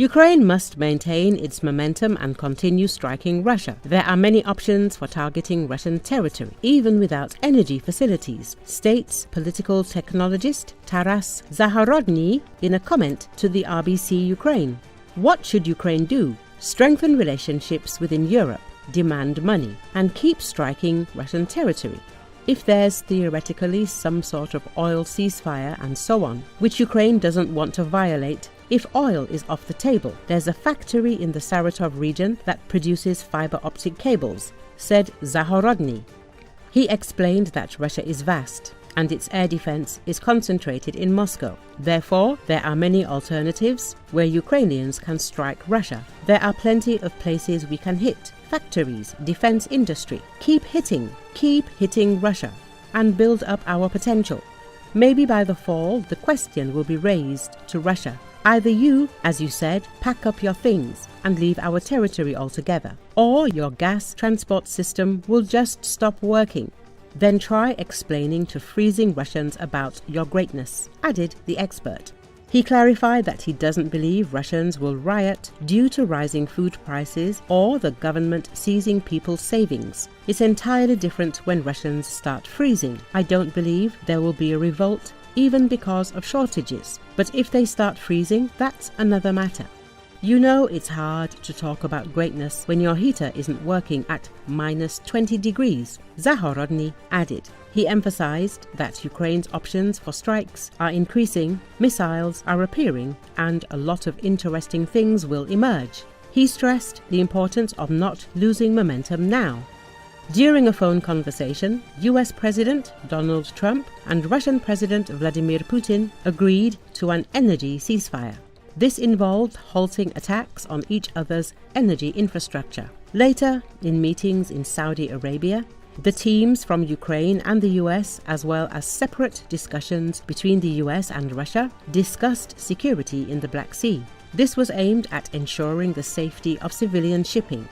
Ukraine must maintain its momentum and continue striking Russia. There are many options for targeting Russian territory, even without energy facilities, states political technologist Taras Zahorodnii in a comment to the RBC-Ukraine. What should Ukraine do? Strengthen relationships within Europe, demand money, and keep striking Russian territory. If there's theoretically some sort of oil ceasefire and so on, which Ukraine doesn't want to violate, if oil is off the table, there's a factory in the Saratov region that produces fiber optic cables, said Zahorodnii. He explained that Russia is vast and its air defense is concentrated in Moscow. Therefore, there are many alternatives where Ukrainians can strike Russia. There are plenty of places we can hit. Factories, defense industry. Keep hitting Russia and build up our potential. Maybe by the fall, the question will be raised to Russia. Either you, as you said, pack up your things and leave our territory altogether, or your gas transport system will just stop working. Then try explaining to freezing Russians about your greatness, added the expert. He clarified that he doesn't believe Russians will riot due to rising food prices or the government seizing people's savings. It's entirely different when Russians start freezing. I don't believe there will be a revolt even because of shortages. But if they start freezing, that's another matter. You know it's hard to talk about greatness when your heater isn't working at -20 degrees, Zahorodnii added. He emphasized that Ukraine's options for strikes are increasing, missiles are appearing, and a lot of interesting things will emerge. He stressed the importance of not losing momentum now. During a phone conversation, US President Donald Trump and Russian President Vladimir Putin agreed to an energy ceasefire. This involved halting attacks on each other's energy infrastructure. Later, in meetings in Saudi Arabia, the teams from Ukraine and the US, as well as separate discussions between the US and Russia, discussed security in the Black Sea. This was aimed at ensuring the safety of civilian shipping.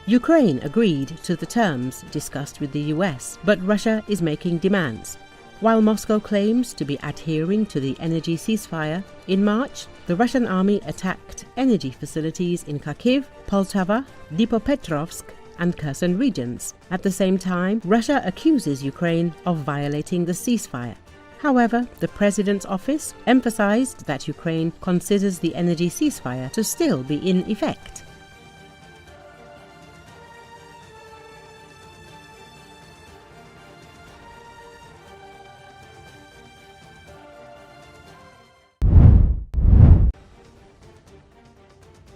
Ukraine agreed to the terms discussed with the US, but Russia is making demands. While Moscow claims to be adhering to the energy ceasefire, in March, the Russian army attacked energy facilities in Kharkiv, Poltava, Dnipropetrovsk, and Kherson regions. At the same time, Russia accuses Ukraine of violating the ceasefire. However, the president's office emphasized that Ukraine considers the energy ceasefire to still be in effect.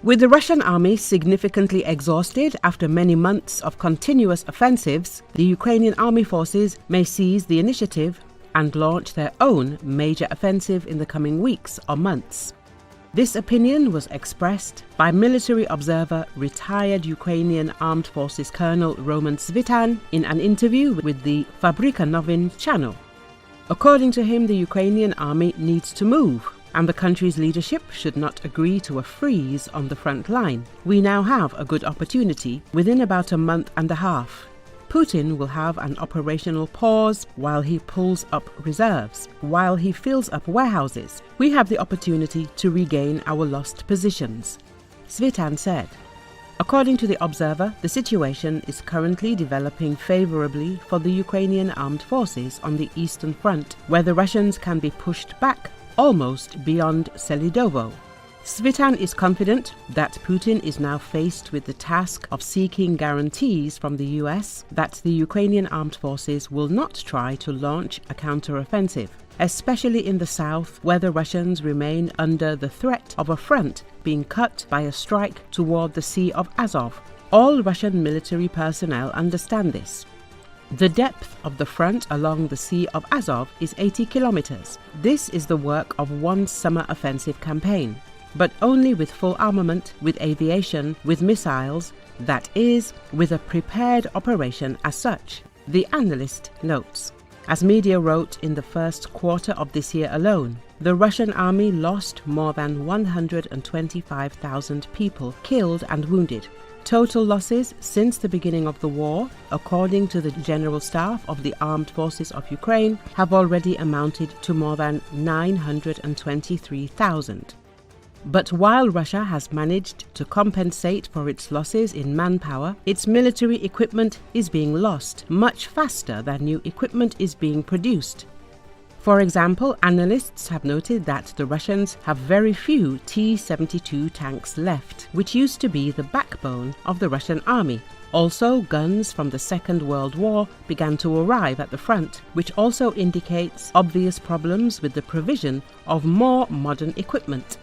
With the Russian army significantly exhausted after many months of continuous offensives, the Ukrainian army forces may seize the initiative and launch their own major offensive in the coming weeks or months. This opinion was expressed by military observer, retired Ukrainian Armed Forces Colonel Roman Svitan in an interview with the Fabrika Novin channel. According to him, the Ukrainian army needs to move, and the country's leadership should not agree to a freeze on the front line. We now have a good opportunity within about a month and a half. Putin will have an operational pause while he pulls up reserves, while he fills up warehouses. We have the opportunity to regain our lost positions, Svitan said. According to the Observer, the situation is currently developing favorably for the Ukrainian armed forces on the Eastern Front, where the Russians can be pushed back almost beyond Selidovo. Svitan is confident that Putin is now faced with the task of seeking guarantees from the US that the Ukrainian armed forces will not try to launch a counteroffensive, especially in the south, where the Russians remain under the threat of a front being cut by a strike toward the Sea of Azov. All Russian military personnel understand this. The depth of the front along the Sea of Azov is 80 kilometers. This is the work of one summer offensive campaign, but only with full armament, with aviation, with missiles, that is, with a prepared operation as such, the analyst notes. As media wrote, in the first quarter of this year alone, the Russian army lost more than 125,000 people killed and wounded. Total losses since the beginning of the war, according to the General Staff of the Armed Forces of Ukraine, have already amounted to more than 923,000. But while Russia has managed to compensate for its losses in manpower, its military equipment is being lost much faster than new equipment is being produced. For example, analysts have noted that the Russians have very few T-72 tanks left, which used to be the backbone of the Russian army. Also, guns from the Second World War began to arrive at the front, which also indicates obvious problems with the provision of more modern equipment.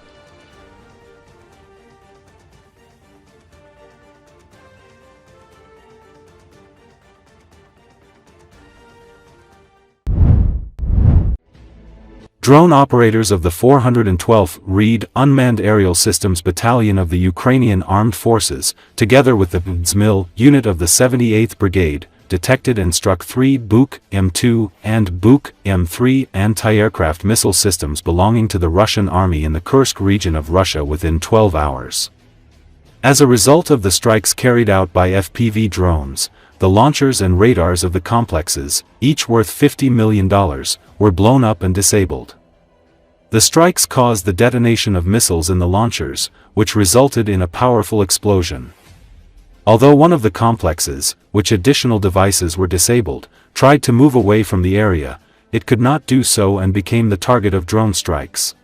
Drone operators of the 412th Reed Unmanned Aerial Systems Battalion of the Ukrainian Armed Forces, together with the Bzmil unit of the 78th Brigade, detected and struck 3 Buk M2 and Buk M3 anti-aircraft missile systems belonging to the Russian army in the Kursk region of Russia within 12 hours. As a result of the strikes carried out by FPV drones, the launchers and radars of the complexes, each worth $50 million, were blown up and disabled. The strikes caused the detonation of missiles in the launchers, which resulted in a powerful explosion. Although one of the complexes, which additional devices were disabled, tried to move away from the area, it could not do so and became the target of drone strikes.